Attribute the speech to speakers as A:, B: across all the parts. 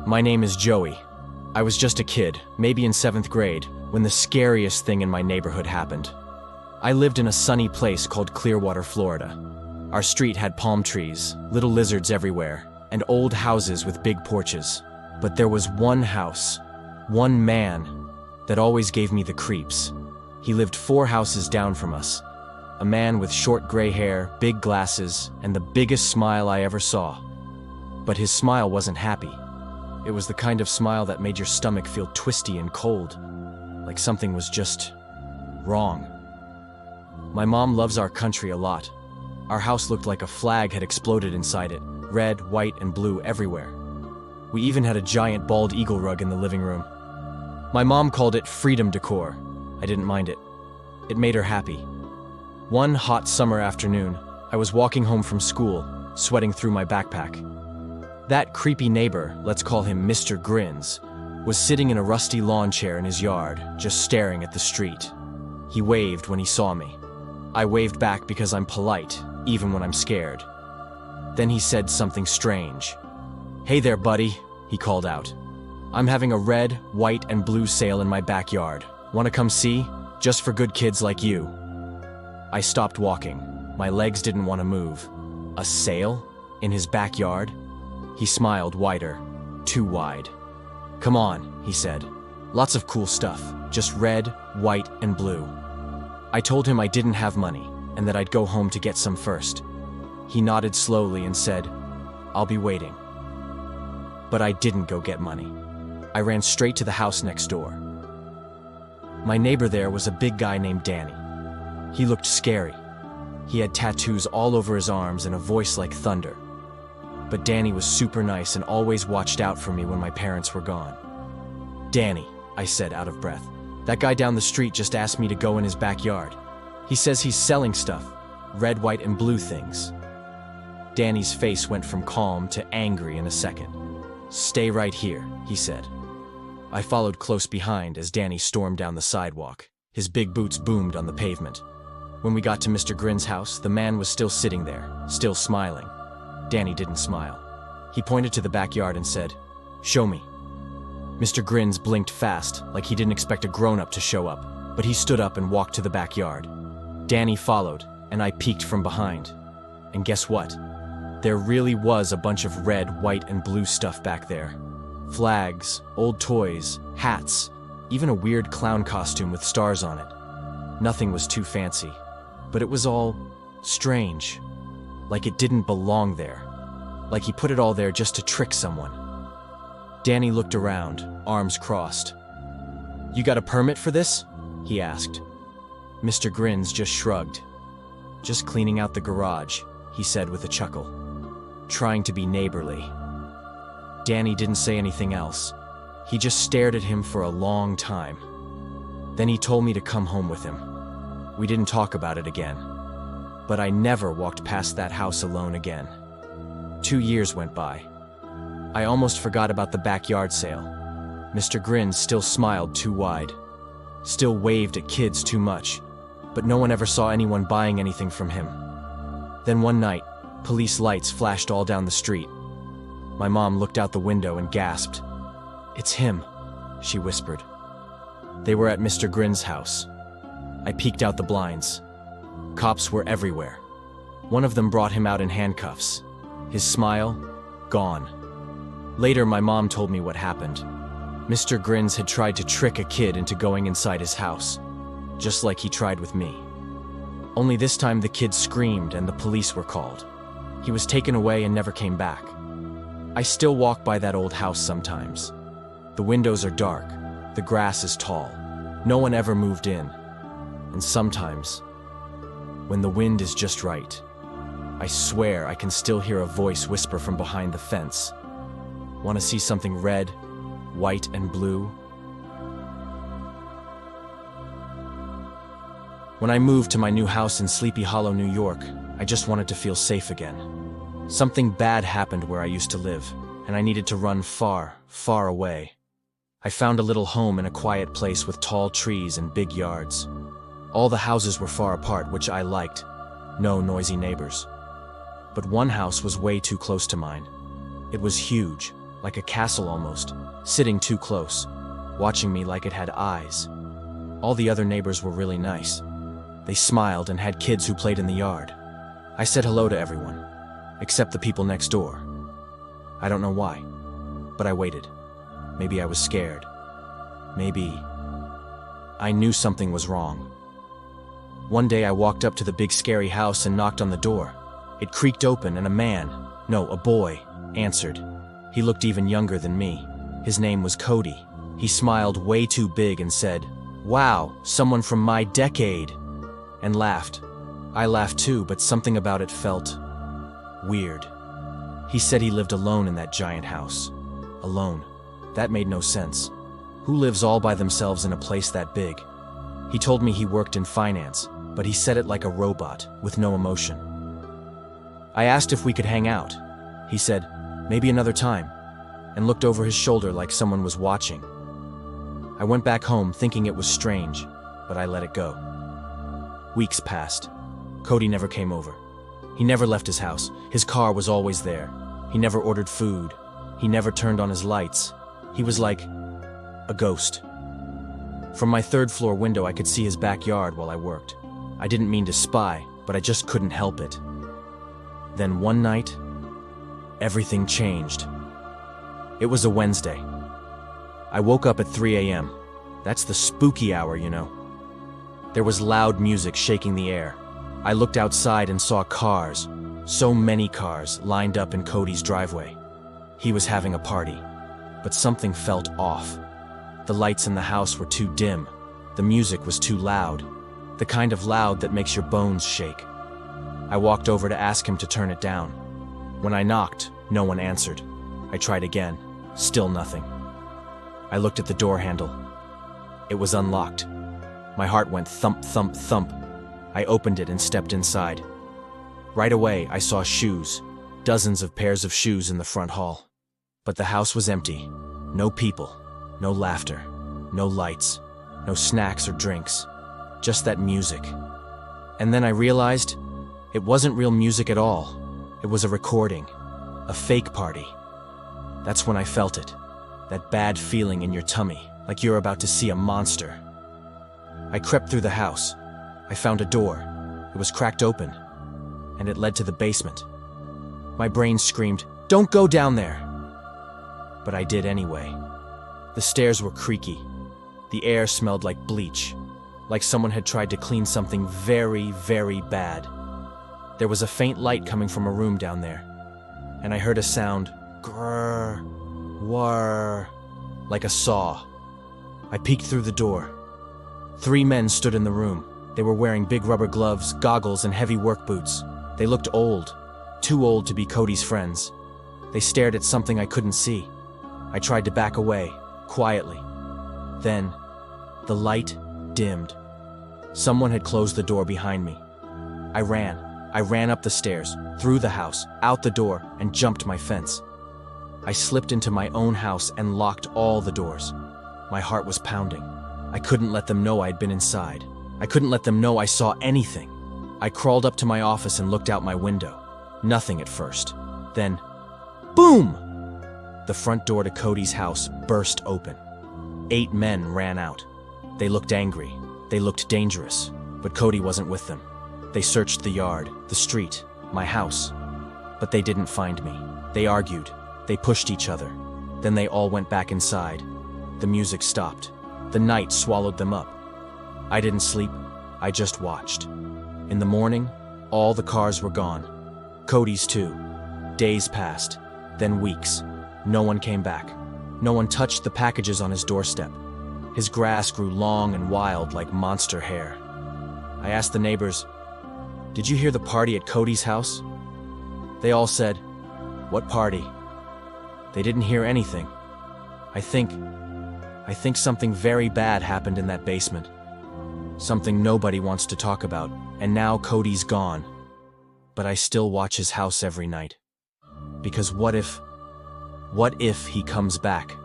A: My name is Joey. I was just a kid, maybe in 7th grade, when the scariest thing in my neighborhood happened. I lived in a sunny place called Clearwater, Florida. Our street had palm trees, little lizards everywhere, and old houses with big porches. But there was one house, one man, that always gave me the creeps. He lived 4 houses down from us. A man with short gray hair, big glasses, and the biggest smile I ever saw. But his smile wasn't happy. It was the kind of smile that made your stomach feel twisty and cold, like something was just wrong. My mom loves our country a lot. Our house looked like a flag had exploded inside it, red, white, and blue everywhere. We even had a giant bald eagle rug in the living room. My mom called it freedom decor. I didn't mind it. It made her happy. One hot summer afternoon, I was walking home from school, sweating through my backpack. That creepy neighbor, let's call him Mr. Grins, was sitting in a rusty lawn chair in his yard, just staring at the street. He waved when he saw me. I waved back because I'm polite, even when I'm scared. Then he said something strange. "Hey there, buddy," he called out. "I'm having a red, white, and blue sale in my backyard. Want to come see? Just for good kids like you." I stopped walking. My legs didn't want to move. A sale? In his backyard? He smiled wider, too wide. "Come on," he said. "Lots of cool stuff, just red, white, and blue." I told him I didn't have money, and that I'd go home to get some first. He nodded slowly and said, "I'll be waiting." But I didn't go get money. I ran straight to the house next door. My neighbor there was a big guy named Danny. He looked scary. He had tattoos all over his arms and a voice like thunder. But Danny was super nice and always watched out for me when my parents were gone. "Danny," I said out of breath, "that guy down the street just asked me to go in his backyard. He says he's selling stuff, red, white, and blue things." Danny's face went from calm to angry in a second. "Stay right here," he said. I followed close behind as Danny stormed down the sidewalk. His big boots boomed on the pavement. When we got to Mr. Grins' house, the man was still sitting there, still smiling. Danny didn't smile. He pointed to the backyard and said, "Show me." Mr. Grins blinked fast, like he didn't expect a grown-up to show up, but he stood up and walked to the backyard. Danny followed, and I peeked from behind. And guess what? There really was a bunch of red, white, and blue stuff back there. Flags, old toys, hats, even a weird clown costume with stars on it. Nothing was too fancy, but it was all strange. Like it didn't belong there. Like he put it all there just to trick someone. Danny looked around, arms crossed. "You got a permit for this?" he asked. Mr. Grins just shrugged. "Just cleaning out the garage," he said with a chuckle. Trying to be neighborly. Danny didn't say anything else. He just stared at him for a long time. Then he told me to come home with him. We didn't talk about it again. But I never walked past that house alone again. 2 years went by. I almost forgot about the backyard sale. Mr. Grins still smiled too wide. Still waved at kids too much. But no one ever saw anyone buying anything from him. Then one night, police lights flashed all down the street. My mom looked out the window and gasped. "It's him," she whispered. They were at Mr. Grins' house. I peeked out the blinds. Cops were everywhere. One of them brought him out in handcuffs. His smile, gone. Later, my mom told me what happened. Mr. Grins had tried to trick a kid into going inside his house, just like he tried with me. Only this time the kid screamed and the police were called. He was taken away and never came back. I still walk by that old house sometimes. The windows are dark, the grass is tall. No one ever moved in. And sometimes, when the wind is just right, I swear I can still hear a voice whisper from behind the fence. "Want to see something red, white, and blue?" When I moved to my new house in Sleepy Hollow, New York, I just wanted to feel safe again. Something bad happened where I used to live, and I needed to run far, far away. I found a little home in a quiet place with tall trees and big yards. All the houses were far apart, which I liked. No noisy neighbors. But one house was way too close to mine. It was huge, like a castle almost, sitting too close, watching me like it had eyes. All the other neighbors were really nice. They smiled and had kids who played in the yard. I said hello to everyone, except the people next door. I don't know why, but I waited. Maybe I was scared. Maybe I knew something was wrong. One day I walked up to the big scary house and knocked on the door. It creaked open and a boy, answered. He looked even younger than me. His name was Cody. He smiled way too big and said, "Wow, someone from my decade," and laughed. I laughed too, but something about it felt weird. He said he lived alone in that giant house. Alone. That made no sense. Who lives all by themselves in a place that big? He told me he worked in finance, but he said it like a robot, with no emotion. I asked if we could hang out. He said, "Maybe another time," and looked over his shoulder like someone was watching. I went back home thinking it was strange, but I let it go. Weeks passed. Cody never came over. He never left his house. His car was always there. He never ordered food. He never turned on his lights. He was like a ghost. From my third-floor window, I could see his backyard while I worked. I didn't mean to spy, but I just couldn't help it. Then one night, everything changed. It was a Wednesday. I woke up at 3 a.m. That's the spooky hour, you know. There was loud music shaking the air. I looked outside and saw cars, so many cars, lined up in Cody's driveway. He was having a party, but something felt off. The lights in the house were too dim. The music was too loud, the kind of loud that makes your bones shake. I walked over to ask him to turn it down. When I knocked, no one answered. I tried again, still nothing. I looked at the door handle. It was unlocked. My heart went thump, thump, thump. I opened it and stepped inside. Right away, I saw shoes, dozens of pairs of shoes in the front hall. But the house was empty. No people, no laughter, no lights, no snacks or drinks, just that music. And then I realized it wasn't real music at all. It was a recording, a fake party. That's when I felt it, that bad feeling in your tummy, like you're about to see a monster. I crept through the house. I found a door. It was cracked open, and it led to the basement. My brain screamed, "Don't go down there!" But I did anyway. The stairs were creaky. The air smelled like bleach, like someone had tried to clean something very, very bad. There was a faint light coming from a room down there, and I heard a sound, grrr, whirr, like a saw. I peeked through the door. 3 men stood in the room. They were wearing big rubber gloves, goggles, and heavy work boots. They looked old, too old to be Cody's friends. They stared at something I couldn't see. I tried to back away, quietly. Then, the light dimmed. Someone had closed the door behind me. I ran up the stairs, through the house, out the door, and jumped my fence. I slipped into my own house and locked all the doors. My heart was pounding. I couldn't let them know I'd been inside. I couldn't let them know I saw anything. I crawled up to my office and looked out my window. Nothing at first. Then, boom! The front door to Cody's house burst open. 8 men ran out. They looked angry. They looked dangerous. But Cody wasn't with them. They searched the yard, the street, my house. But they didn't find me. They argued. They pushed each other. Then they all went back inside. The music stopped. The night swallowed them up. I didn't sleep. I just watched. In the morning, all the cars were gone. Cody's too. Days passed. Then weeks. No one came back. No one touched the packages on his doorstep. His grass grew long and wild like monster hair. I asked the neighbors, "Did you hear the party at Cody's house?" They all said, "What party?" They didn't hear anything. I think something very bad happened in that basement. Something nobody wants to talk about, and now Cody's gone. But I still watch his house every night. Because what if he comes back?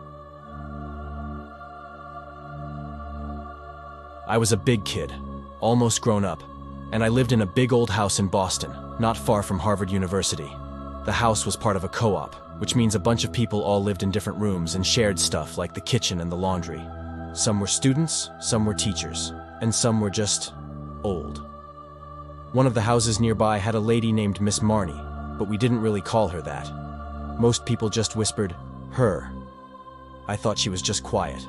A: I was a big kid, almost grown up, and I lived in a big old house in Boston, not far from Harvard University. The house was part of a co-op. which means a bunch of people all lived in different rooms and shared stuff like the kitchen and the laundry. Some were students, some were teachers, and some were just old. One of the houses nearby had a lady named Miss Marnie, but we didn't really call her that. Most people just whispered, her. I thought she was just quiet.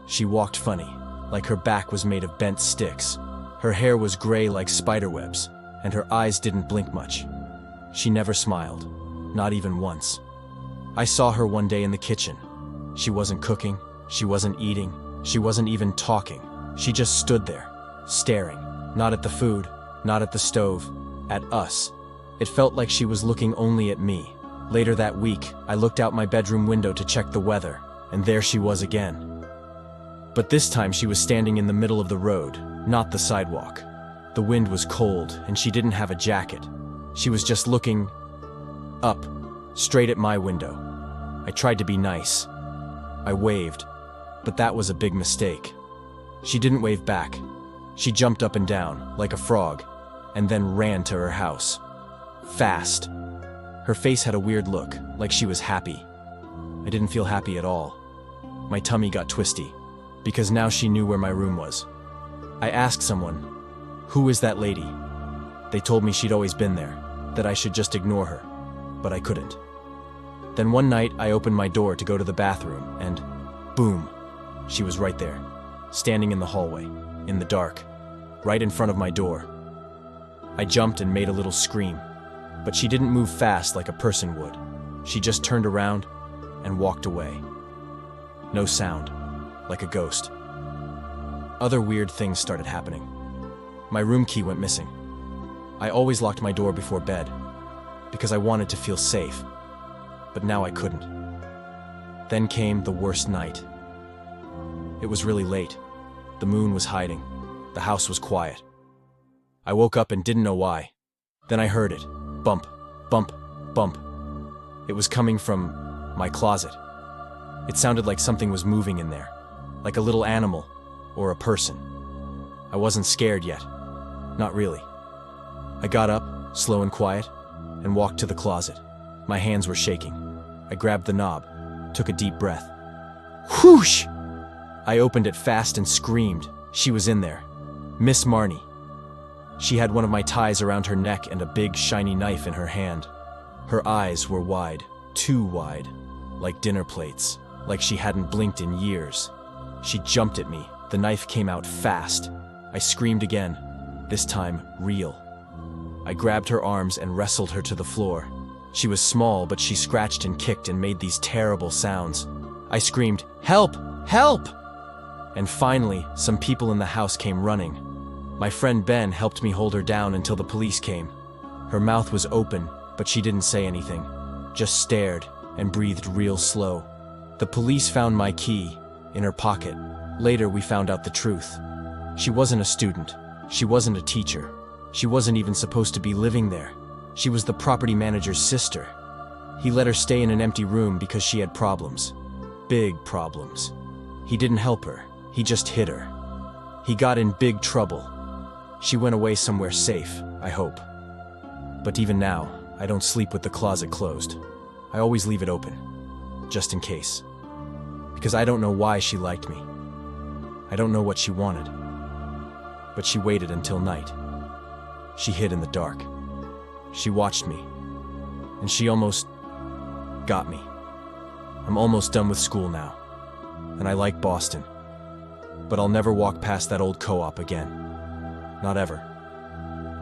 A: She walked funny, like her back was made of bent sticks. Her hair was gray like spiderwebs, and her eyes didn't blink much. She never smiled, not even once. I saw her one day in the kitchen. She wasn't cooking, she wasn't eating, she wasn't even talking. She just stood there, staring, not at the food, not at the stove, at us. It felt like she was looking only at me. Later that week, I looked out my bedroom window to check the weather, and there she was again. But this time she was standing in the middle of the road, not the sidewalk. The wind was cold, and she didn't have a jacket. She was just looking up, straight at my window. I tried to be nice. I waved, but that was a big mistake. She didn't wave back. She jumped up and down, like a frog, and then ran to her house. Fast. Her face had a weird look, like she was happy. I didn't feel happy at all. My tummy got twisty, because now she knew where my room was. I asked someone, "Who is that lady?" They told me she'd always been there, that I should just ignore her, but I couldn't. Then one night I opened my door to go to the bathroom, and boom, she was right there, standing in the hallway, in the dark, right in front of my door. I jumped and made a little scream, but she didn't move fast like a person would. She just turned around and walked away. No sound, like a ghost. Other weird things started happening. My room key went missing. I always locked my door before bed, because I wanted to feel safe, but now I couldn't. Then came the worst night. It was really late. The moon was hiding. The house was quiet. I woke up and didn't know why. Then I heard it. Bump, bump, bump. It was coming from my closet. It sounded like something was moving in there, like a little animal or a person. I wasn't scared yet. Not really. I got up, slow and quiet, and walked to the closet. My hands were shaking. I grabbed the knob, took a deep breath. Whoosh! I opened it fast and screamed. She was in there. Miss Marnie. She had one of my ties around her neck and a big, shiny knife in her hand. Her eyes were wide, too wide, like dinner plates, like she hadn't blinked in years. She jumped at me. The knife came out fast. I screamed again, this time real. I grabbed her arms and wrestled her to the floor. She was small, but she scratched and kicked and made these terrible sounds. I screamed, "Help! Help!" And finally, some people in the house came running. My friend Ben helped me hold her down until the police came. Her mouth was open, but she didn't say anything, just stared and breathed real slow. The police found my key in her pocket. Later, we found out the truth. She wasn't a student. She wasn't a teacher. She wasn't even supposed to be living there. She was the property manager's sister. He let her stay in an empty room because she had problems. Big problems. He didn't help her. He just hid her. He got in big trouble. She went away somewhere safe, I hope. But even now, I don't sleep with the closet closed. I always leave it open, just in case. Because I don't know why she liked me. I don't know what she wanted. But she waited until night. She hid in the dark. She watched me. And she almost got me. I'm almost done with school now. And I like Boston. But I'll never walk past that old co-op again. Not ever.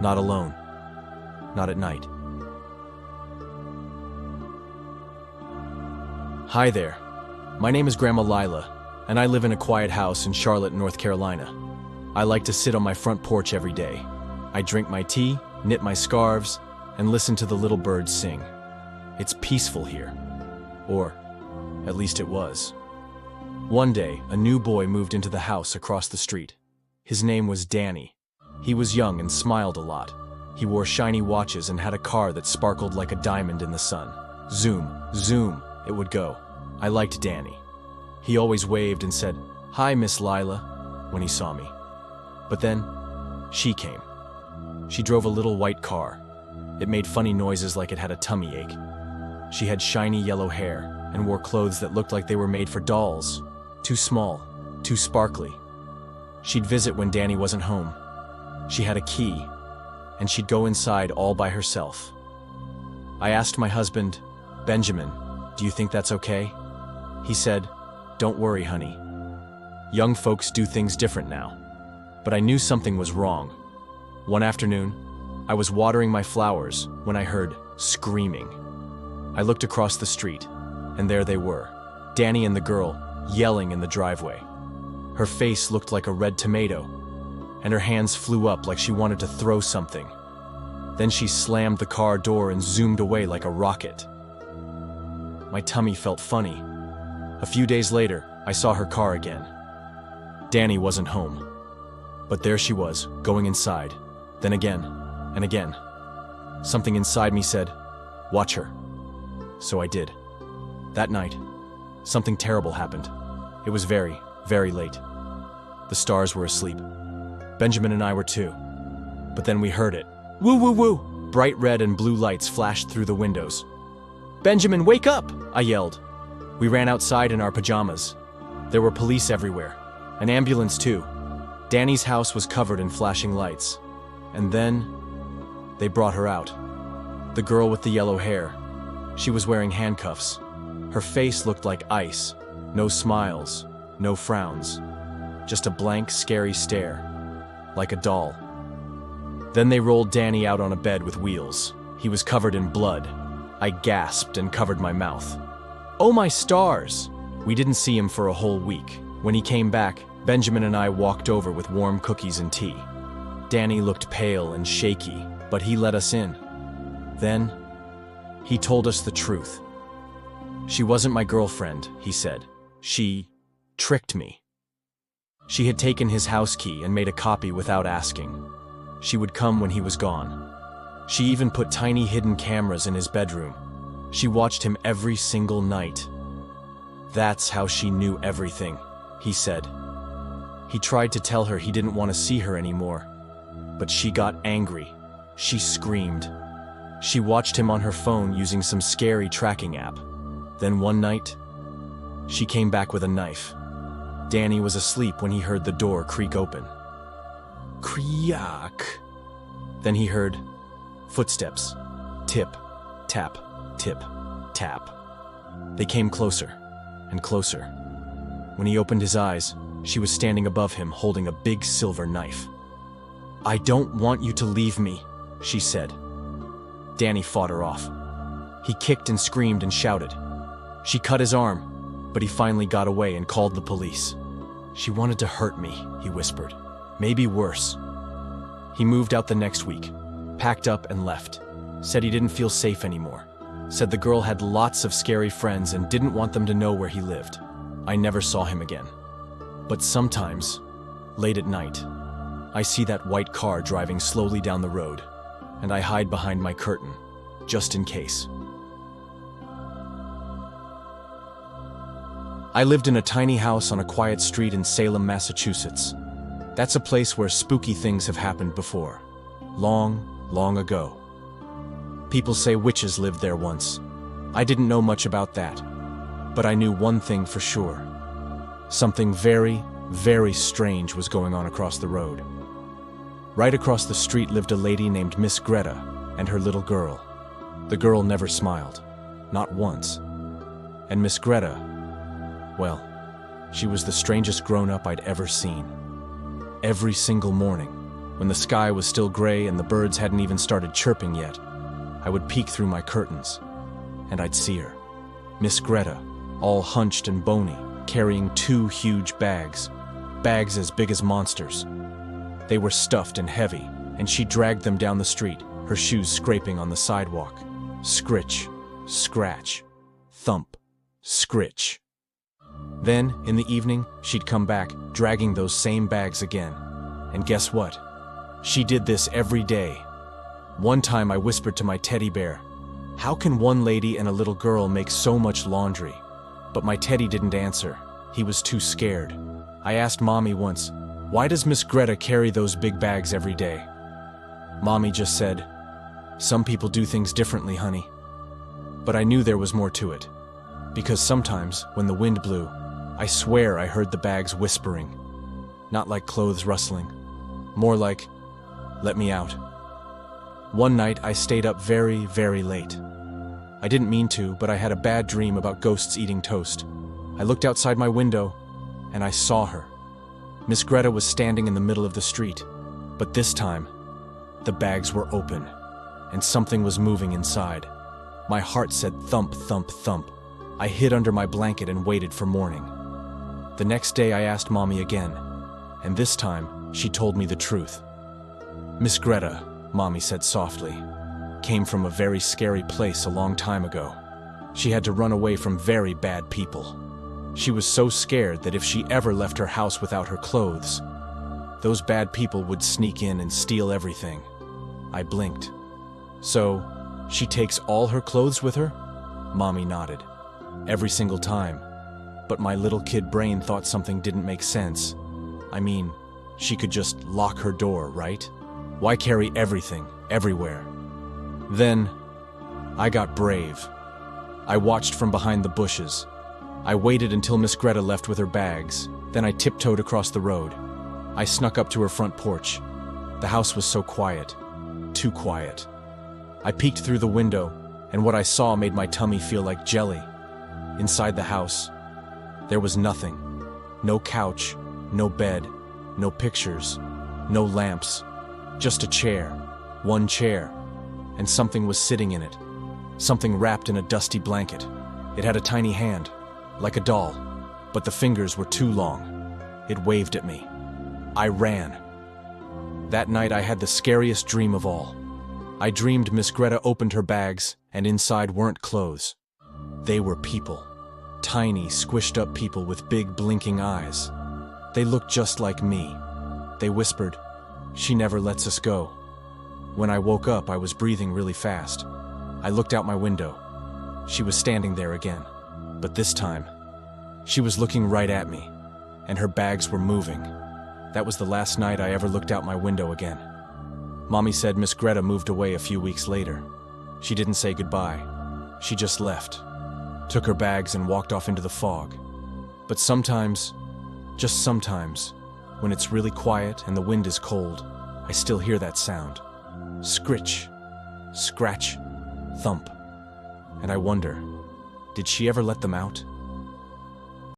A: Not alone. Not at night. Hi there. My name is Grandma Lila, and I live in a quiet house in Charlotte, North Carolina. I like to sit on my front porch every day. I drink my tea, knit my scarves, and listen to the little birds sing. It's peaceful here. Or, at least it was. One day, a new boy moved into the house across the street. His name was Danny. He was young and smiled a lot. He wore shiny watches and had a car that sparkled like a diamond in the sun. Zoom, zoom, it would go. I liked Danny. He always waved and said, "Hi, Miss Lila," when he saw me. But then, she came. She drove a little white car. It made funny noises like it had a tummy ache. She had shiny yellow hair and wore clothes that looked like they were made for dolls. Too small, too sparkly. She'd visit when Danny wasn't home. She had a key, and she'd go inside all by herself. I asked my husband, "Benjamin, do you think that's okay?" He said, "Don't worry, honey. Young folks do things different now." But I knew something was wrong. One afternoon, I was watering my flowers when I heard screaming. I looked across the street, and there they were, Danny and the girl, yelling in the driveway. Her face looked like a red tomato, and her hands flew up like she wanted to throw something. Then she slammed the car door and zoomed away like a rocket. My tummy felt funny. A few days later, I saw her car again. Danny wasn't home. But there she was, going inside. Then again, and again. Something inside me said, "Watch her." So I did. That night, something terrible happened. It was very, very late. The stars were asleep. Benjamin and I were too. But then we heard it. Woo, woo, woo! Bright red and blue lights flashed through the windows. "Benjamin, wake up!" I yelled. We ran outside in our pajamas. There were police everywhere. An ambulance too. Danny's house was covered in flashing lights. And then, they brought her out. The girl with the yellow hair. She was wearing handcuffs. Her face looked like ice. No smiles, no frowns. Just a blank, scary stare. Like a doll. Then they rolled Danny out on a bed with wheels. He was covered in blood. I gasped and covered my mouth. Oh my stars! We didn't see him for a whole week. When he came back, Benjamin and I walked over with warm cookies and tea. Danny looked pale and shaky, but he let us in. Then, he told us the truth. She wasn't my girlfriend, he said. She tricked me. She had taken his house key and made a copy without asking. She would come when he was gone. She even put tiny hidden cameras in his bedroom. She watched him every single night. That's how she knew everything, he said. He tried to tell her he didn't want to see her anymore, but she got angry. She screamed. She watched him on her phone using some scary tracking app. Then one night, she came back with a knife. Danny was asleep when he heard the door creak open. Creak. Then he heard footsteps. Tip, tap, tip, tap. They came closer and closer. When he opened his eyes, she was standing above him holding a big silver knife. "I don't want you to leave me," she said. Danny fought her off. He kicked and screamed and shouted. She cut his arm, but he finally got away and called the police. "She wanted to hurt me," he whispered. "Maybe worse." He moved out the next week, packed up and left. Said he didn't feel safe anymore. Said the girl had lots of scary friends and didn't want them to know where he lived. I never saw him again. But sometimes, late at night, I see that white car driving slowly down the road, and I hide behind my curtain, just in case. I lived in a tiny house on a quiet street in Salem, Massachusetts. That's a place where spooky things have happened before. Long, long ago. People say witches lived there once. I didn't know much about that, but I knew one thing for sure. Something very, very strange was going on across the road. Right across the street lived a lady named Miss Greta and her little girl. The girl never smiled, not once. And Miss Greta, well, she was the strangest grown-up I'd ever seen. Every single morning, when the sky was still gray and the birds hadn't even started chirping yet, I would peek through my curtains, and I'd see her. Miss Greta, all hunched and bony, carrying 2 huge bags as big as monsters. They were stuffed and heavy, and she dragged them down the street, her shoes scraping on the sidewalk. Scritch, scratch, thump, scritch. Then, in the evening, she'd come back, dragging those same bags again. And guess what? She did this every day. One time I whispered to my teddy bear, "How can one lady and a little girl make so much laundry?" But my teddy didn't answer. He was too scared. I asked Mommy once, "Why does Miss Greta carry those big bags every day?" Mommy just said, "Some people do things differently, honey." But I knew there was more to it. Because sometimes, when the wind blew, I swear I heard the bags whispering. Not like clothes rustling. More like, "Let me out." One night, I stayed up very, very late. I didn't mean to, but I had a bad dream about ghosts eating toast. I looked outside my window, and I saw her. Miss Greta was standing in the middle of the street, but this time, the bags were open, and something was moving inside. My heart said thump, thump, thump. I hid under my blanket and waited for morning. The next day I asked Mommy again, and this time she told me the truth. Miss Greta, Mommy said softly, came from a very scary place a long time ago. She had to run away from very bad people. She was so scared that if she ever left her house without her clothes, those bad people would sneak in and steal everything. I blinked. So, she takes all her clothes with her? Mommy nodded. Every single time. But my little kid brain thought something didn't make sense. I mean, she could just lock her door, right? Why carry everything, everywhere? Then, I got brave. I watched from behind the bushes. I waited until Miss Greta left with her bags. Then I tiptoed across the road. I snuck up to her front porch. The house was so quiet. Too quiet. I peeked through the window, and what I saw made my tummy feel like jelly. Inside the house, there was nothing. No couch, no bed, no pictures, no lamps. Just a chair, one chair, and something was sitting in it. Something wrapped in a dusty blanket. It had a tiny hand, like a doll, but the fingers were too long. It waved at me. I ran. That night I had the scariest dream of all. I dreamed Miss Greta opened her bags, and inside weren't clothes. They were people. Tiny, squished-up people with big, blinking eyes. They looked just like me. They whispered, "She never lets us go." When I woke up, I was breathing really fast. I looked out my window. She was standing there again. But this time, she was looking right at me, and her bags were moving. That was the last night I ever looked out my window again. Mommy said Miss Greta moved away a few weeks later. She didn't say goodbye. She just left, took her bags and walked off into the fog. But sometimes, just sometimes, when it's really quiet and the wind is cold, I still hear that sound. Scritch, scratch, thump. And I wonder, did she ever let them out?